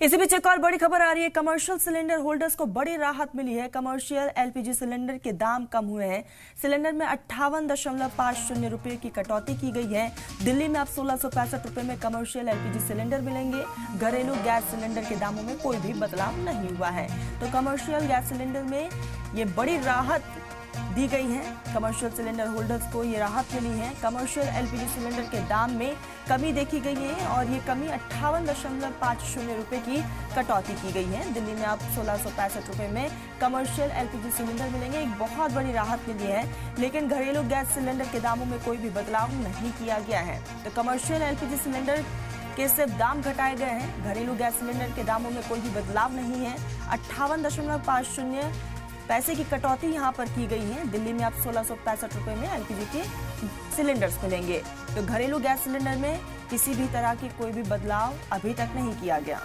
इसी बीच एक और बड़ी खबर आ रही है। कमर्शियल सिलेंडर होल्डर्स को बड़ी राहत मिली है। कमर्शियल एलपीजी सिलेंडर के दाम कम हुए हैं। सिलेंडर में 58.50 रुपए की कटौती की गई है। दिल्ली में अब 1665 रुपए में कमर्शियल एलपीजी सिलेंडर मिलेंगे। घरेलू गैस सिलेंडर के दामों में कोई भी बदलाव नहीं हुआ है। तो कमर्शियल गैस सिलेंडर में ये बड़ी राहत दी गई है। कमर्शियल सिलेंडर होल्डर्स को ये राहत मिली है। कमर्शियल एलपीजी सिलेंडर के दाम में कमी देखी गई है और ये कमी 58.50 रुपए की कटौती की गई है। दिल्ली में अब 1665 रुपए में कमर्शियल एलपीजी सिलेंडर मिलेंगे। एक बहुत बड़ी राहत मिली है, लेकिन घरेलू गैस सिलेंडर के दामों में कोई भी बदलाव नहीं किया गया है। तो कमर्शियल एलपीजी सिलेंडर के सिर्फ दाम घटाए गए हैं। घरेलू गैस सिलेंडर के दामों में कोई भी बदलाव नहीं है। 58.50 पैसे की कटौती यहां पर की गई है। दिल्ली में अब 1665 रुपए में एलपीजी के सिलेंडर्स मिलेंगे। तो घरेलू गैस सिलेंडर में किसी भी तरह की कोई भी बदलाव अभी तक नहीं किया गया।